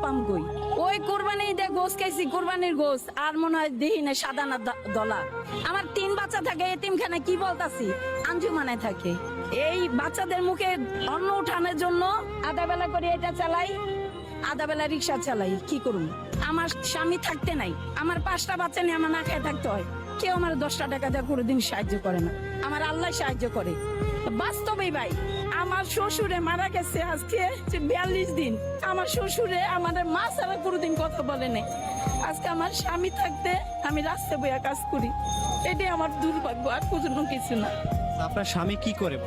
পাম কই? ওই কোরবানি ঈদে গোস খাইছি, কোরবানির গোস, আর মনে হয় দেহি না সাদা না দলা। আমার 3 বাচ্চা থাকে এতিমখানে, কি বলতাছি, আঞ্জুমানায় থাকে। এই বাচ্চাদের মুখে অন্ন উঠানোর জন্য আধা বেলা করে এটা চালাই, আধা বেলা রিক্সা চালাই। কি করুন? আমার স্বামী থাকতে নাই, আমার 5টা বাচ্চা নিয়ে আমার না খেয়ে থাকতে হয়। কেউ আমার 10টা টাকা দিয়ে কোনোদিন সাহায্য করে না, আমার আল্লাহ সাহায্য করে। বাস্তবেই ভাই, আমার শ্বশুরে মারা গেছে আজকে 42 দিন। আমার শ্বশুরে আমাদের মা ছাড়া কোনোদিন কথা বলে নাই। আজকে আমার স্বামী থাকতে আমি রাস্তায় বইয়া কাজ করি, এটাই আমার দুর্ভাগ্য, আর কোনো কিছু না। আপনার স্বামী কি করে?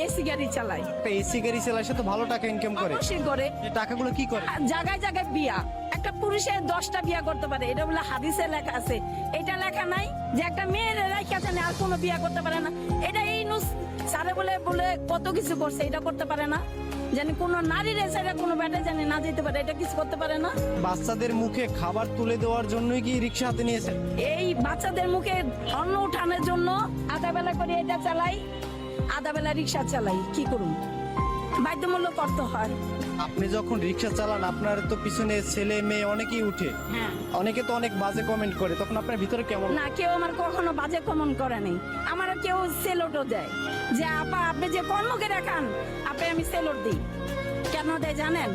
এসি গাড়ি চালায়। একটা এসি গাড়ি চালায়, সে তো ভালো টাকা ইনকাম করে। অবশ্যই করে। এই টাকাগুলো কি করে? জায়গায় জায়গায় বিয়া, একটা পুরুষের 10টা বিয়া করতে পারে, এটা বলে হাদিসে লেখা আছে। এটা লেখা নাই যে একটা মেয়ের রেখা জানে আর কোনো বিয়া করতে পারে না। এটা এই নুস সারে বলে বলে কত কিছু করছে, এটা করতে পারে না। জানি কোনো নারীর এসে কোনো ব্যাটে জানি না যেতে পারে, এটা কিছু করতে পারে না। বাচ্চাদের মুখে খাবার তুলে দেওয়ার জন্যই কি রিক্সা হাতে নিয়েছেন? এই বাচ্চাদের মুখে অন্ন উঠানোর জন্য আধা বেলা করে এটা চালাই, আধা বেলা রিক্সা চালাই। কি করুন? বাধ্যমূলক করতে হয়। আপনি যখন রিক্সা চালান, আপনার তো পিছনে ছেলে মেয়ে অনেকেই উঠে, হ্যাঁ, অনেকে তো অনেক বাজে কমেন্ট করে, তখন আপনার ভিতরে কেমন? না, কেউ আমার কখনো বাজে কমন করে নেই। আমার কেউ সেলটও দেয় যে আপা আপনি যে কর্মকে দেখান, আপনি আমি সেলট দিই। কেন দেয় জানেন?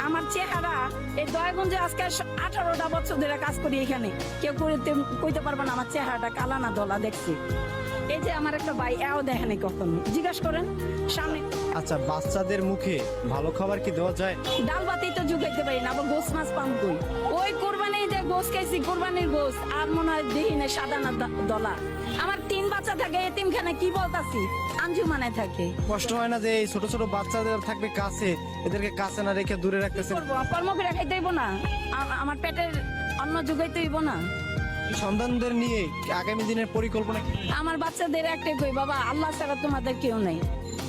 আমার চেহারা, এই দয়াগঞ্জে আজকে 18টা বছর ধরে কাজ করি এখানে, কেউ কইতে পারবে না আমার চেহারাটা কালা না দলা। দেখছি এই যে আমার একটা ভাই, এও দেখে নাই কখনো, জিজ্ঞাসা করেন সামনে। আচ্ছা, বাচ্চাদের মুখে ভালো খাবার কি দেওয়া যায়? ডাল ভাতেই তো জুগাইতে পারি না, আবার গোস মাছ পাম কই? ওই কোরবানি ঈদে গোস খাইছি, কোরবানির গোস, আর মনে হয় দেহি না সাদা না দলা। আমার 3 বাচ্চা থাকে এতিমখানে, কি বলতাছি, আঞ্জুমানায় থাকে। কষ্ট হয় না যে এই ছোট ছোট বাচ্চাদের থাকবে কাছে, এদেরকে কাছে না রেখে দূরে রাখতেছেন? করবো, কর্ম করে খাইতে হইব না? আমার পেটের অন্ন জুগাইতে হইব না? সন্তানদের নিয়ে আগামী দিনের পরিকল্পনা কি? আমার বাচ্চাদের একটাই কই, বাবা আল্লাহ ছাড়া তোমাদের কেউ নেই,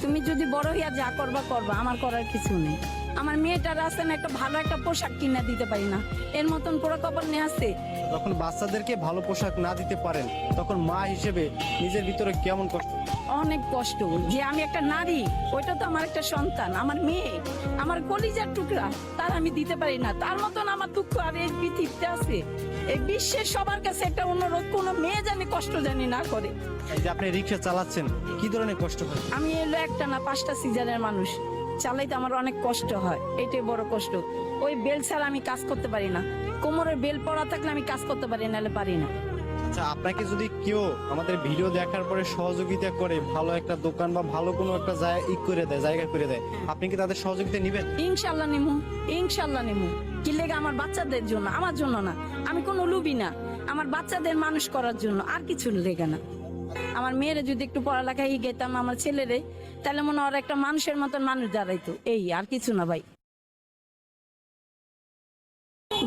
তুমি যদি বড় হইয়া যা করবা করবা, আমার করার কিছু নেই। আমার মেয়েটার আছে না, একটা ভালো একটা পোশাক কিনে দিতে পারি না, এর মতন পুরো কবর নিয়ে আসছে। যখন বাচ্চাদেরকে ভালো পোশাক না দিতে পারেন, তখন মা হিসেবে নিজের ভিতরে কেমন কষ্ট? অনেক কষ্ট যে আমি একটা নারী, ওইটা তো আমার একটা সন্তান, আমার মেয়ে, আমার কলিজার টুকরা, তার আমি দিতে পারি না। তার মতন আমার দুঃখ আর এই পৃথিবীতে আছে। এই বিশ্বের সবার কাছে একটা অনুরোধ, কোনো মেয়ে জানি কষ্ট জানি না করে। এই যে আপনি রিক্সা চালাচ্ছেন, কি ধরনের কষ্ট হয়? আমি এলো একটা না 5টা সিজারের মানুষ, চালাইতে আমার অনেক কষ্ট হয়, এটাই বড় কষ্ট। ওই বেল ছাড়া আমি কাজ করতে পারি না, কোমরে বেল পড়া থাকলে আমি কাজ করতে পারি, নাহলে পারি না। আচ্ছা, আপনাকে যদি কেউ আমাদের ভিডিও দেখার পরে সহযোগিতা করে, ভালো একটা দোকান বা ভালো কোনো একটা জায়গা করে দেয়, আপনি কি তাদের সহযোগিতা নেবেন? ইনশাল্লাহ নিমু, ইনশাল্লাহ নিমু। কি লেগে? আমার বাচ্চাদের জন্য, আমার জন্য না। আমি কোনো লুবি না, আমার বাচ্চাদের মানুষ করার জন্য, আর কিছু লেগে না। আমার মেয়েরে যদি একটু পড়ালেখা গেতাম, আমার ছেলেরে, তাহলে মনে হয় ওরা একটা মানুষের মতন মানুষ দাঁড়াইতো। এই আর কিছু না ভাই।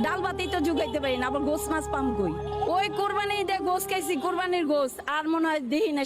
ডাল ভাতেই তো জুগাইতে পারি না, আবার গোস মাছ পাম কই? ওই কোরবানি ঈদে গোস খাইছি, কোরবানির গোস, আর মনে হয় দেহি না